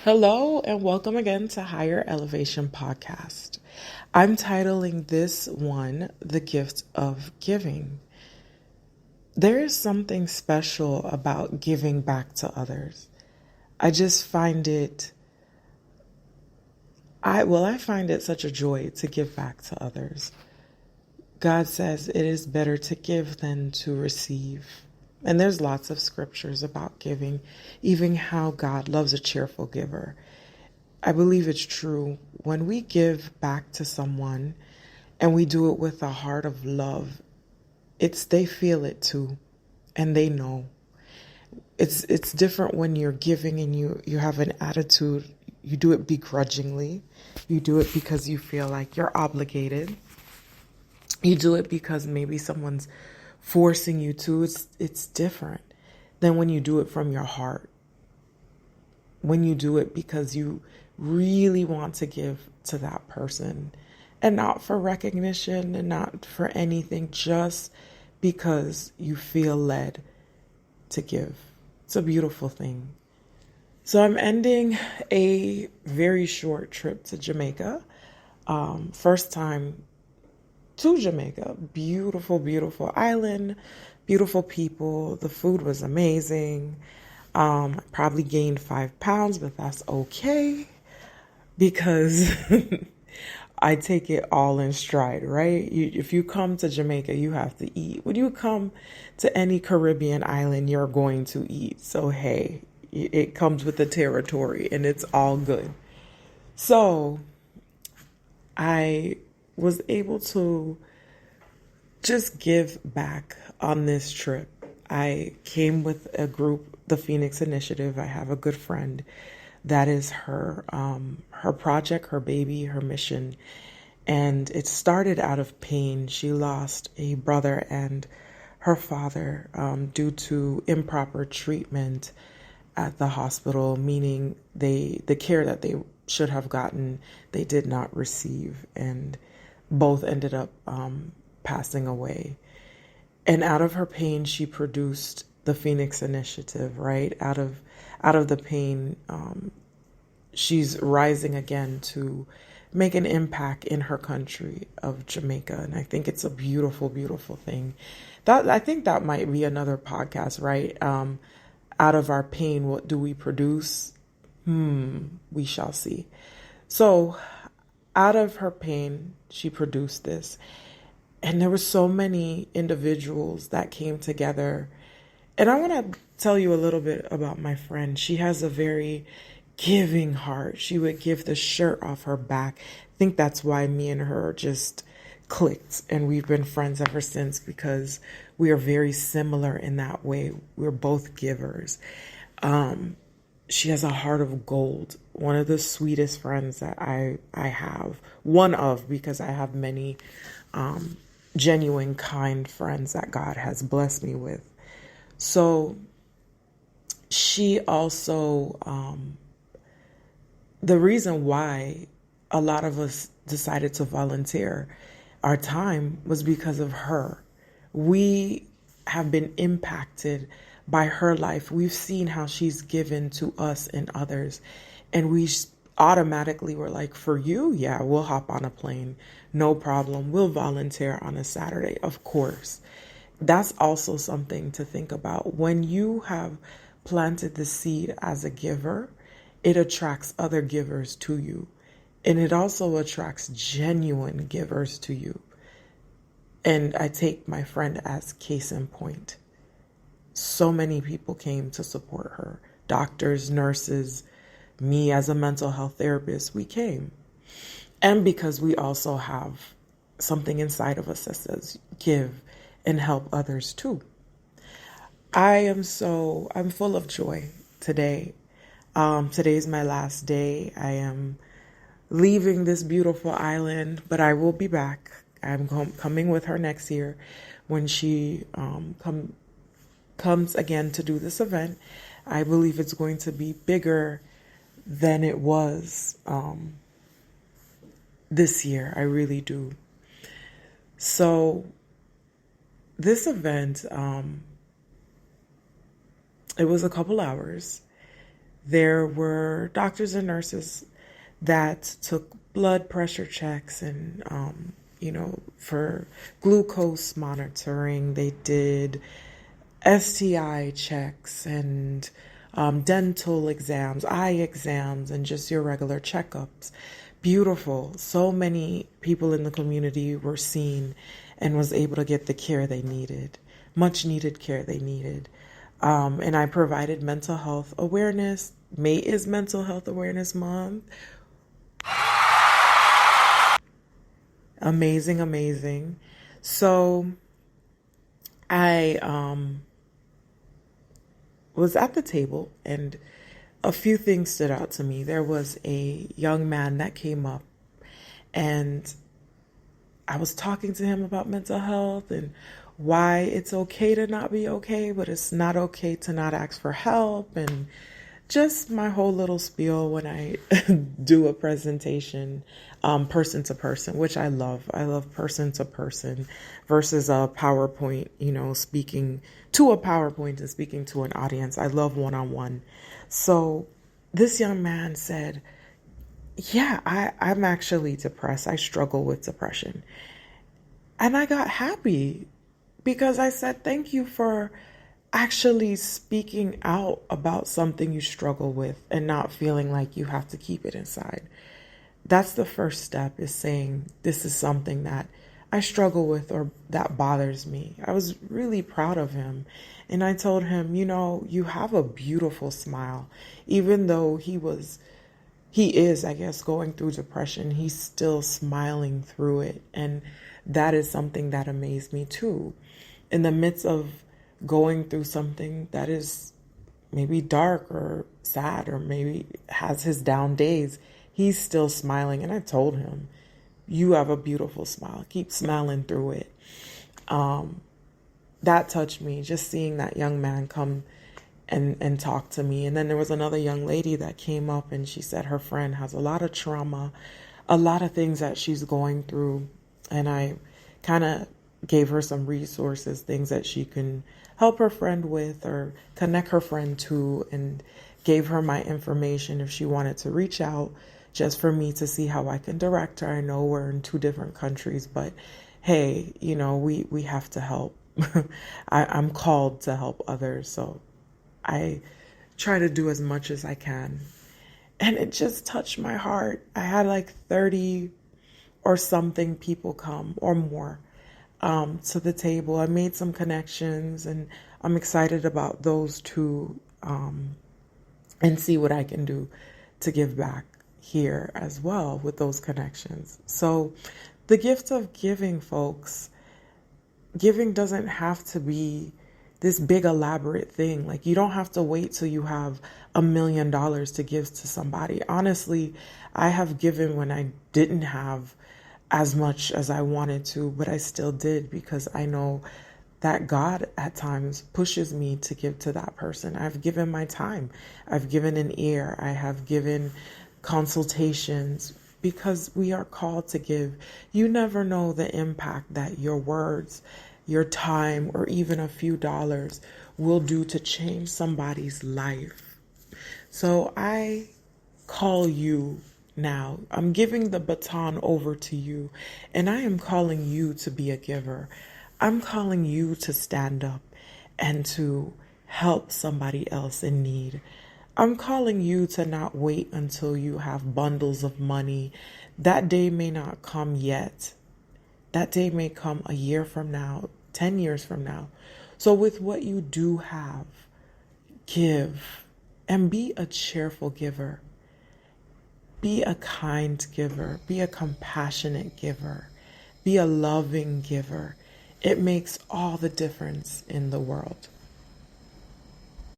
Hello and welcome again to Higher Elevation Podcast. I'm titling this one The Gift of Giving. There is something special about giving back to others. I just find it I find it such a joy to give back to others. God says it is better to give than to receive. And there's lots of scriptures about giving, even how God loves a cheerful giver. I believe it's true. When we give back to someone and we do it with a heart of love, they feel it too, and they know. It's different when you're giving and you have an attitude. You do it begrudgingly. You do it because you feel like you're obligated. You do it because maybe someone's forcing you to. It's different than when you do it from your heart. When you do it because you really want to give to that person and not for recognition and not for anything, just because you feel led to give. It's a beautiful thing. So I'm ending a very short trip to Jamaica. First time to Jamaica. Beautiful, beautiful island, beautiful people. The food was amazing. Probably gained 5 pounds, but that's okay because I take it all in stride, right? If you come to Jamaica, you have to eat. When you come to any Caribbean island, you're going to eat. So, hey, it comes with the territory and it's all good. So I was able to just give back on this trip. I came with a group, the Phoenix Initiative. I have a good friend. That is her project, her baby, her mission. And it started out of pain. She lost a brother and her father due to improper treatment at the hospital, meaning the care that they should have gotten, they did not receive. And both ended up passing away. And out of her pain, she produced the Phoenix Initiative, right? Out of the pain, she's rising again to make an impact in her country of Jamaica. And I think it's a beautiful, beautiful thing. I think that might be another podcast, right? Out of our pain, what do we produce? We shall see. So out of her pain, she produced this. And there were so many individuals that came together. And I want to tell you a little bit about my friend. She has a very giving heart. She would give the shirt off her back. I think that's why me and her just clicked. And we've been friends ever since because we are very similar in that way. We're both givers. She has a heart of gold. One of the sweetest friends that I have. One of, because I have many genuine, kind friends that God has blessed me with. So she also, the reason why a lot of us decided to volunteer our time was because of her. We have been impacted by her life. We've seen how she's given to us and others. And we automatically were like, for you, yeah, we'll hop on a plane. No problem. We'll volunteer on a Saturday, of course. That's also something to think about. When you have planted the seed as a giver, it attracts other givers to you. And it also attracts genuine givers to you. And I take my friend as case in point. So many people came to support her. Doctors, nurses, me as a mental health therapist, we came. And because we also have something inside of us that says give and help others too. I'm full of joy today. Today's my last day. I am leaving this beautiful island, but I will be back. I'm coming with her next year when she comes again to do this event. I believe it's going to be bigger than it was this year. I really do. So this event, it was a couple hours. There were doctors and nurses that took blood pressure checks and, for glucose monitoring. They did STI checks and dental exams, eye exams, and just your regular checkups. Beautiful. So many people in the community were seen and was able to get the care they needed, much needed care they needed. And I provided mental health awareness. May is Mental Health Awareness Month. Amazing, amazing. So I was at the table and a few things stood out to me. There was a young man that came up and I was talking to him about mental health and why it's okay to not be okay, but it's not okay to not ask for help, and just my whole little spiel when I do a presentation, person to person, which I love. I love person to person versus a PowerPoint, speaking to a PowerPoint and speaking to an audience. I love one-on-one. So this young man said, yeah, I'm actually depressed. I struggle with depression. And I got happy because I said, thank you for actually speaking out about something you struggle with and not feeling like you have to keep it inside. That's the first step, is saying, this is something that I struggle with or that bothers me. I was really proud of him. And I told him, you have a beautiful smile. Even though he is, I guess, going through depression, he's still smiling through it. And that is something that amazed me too. In the midst of going through something that is maybe dark or sad or maybe has his down days, he's still smiling. And I told him, you have a beautiful smile. Keep smiling through it. That touched me, just seeing that young man come and talk to me. And then there was another young lady that came up and she said her friend has a lot of trauma, a lot of things that she's going through. And I kind of gave her some resources, things that she can help her friend with or connect her friend to, and gave her my information if she wanted to reach out, just for me to see how I can direct her. I know we're in 2 different countries, but hey, we have to help. I'm called to help others, so I try to do as much as I can. And it just touched my heart. I had like 30 or something people come or more to the table. I made some connections and I'm excited about those two, and see what I can do to give back here as well with those connections. So the gift of giving, folks, giving doesn't have to be this big elaborate thing. Like, you don't have to wait till you have $1 million to give to somebody. Honestly, I have given when I didn't have as much as I wanted to, but I still did because I know that God at times pushes me to give to that person. I've given my time. I've given an ear. I have given consultations because we are called to give. You never know the impact that your words, your time, or even a few dollars will do to change somebody's life. So I call you now. I'm giving the baton over to you, and I am calling you to be a giver. I'm calling you to stand up and to help somebody else in need. I'm calling you to not wait until you have bundles of money. That day may not come yet. That day may come a year from now, 10 years from now. So with what you do have, give, and be a cheerful giver. Be a kind giver. Be a compassionate giver. Be a loving giver. It makes all the difference in the world.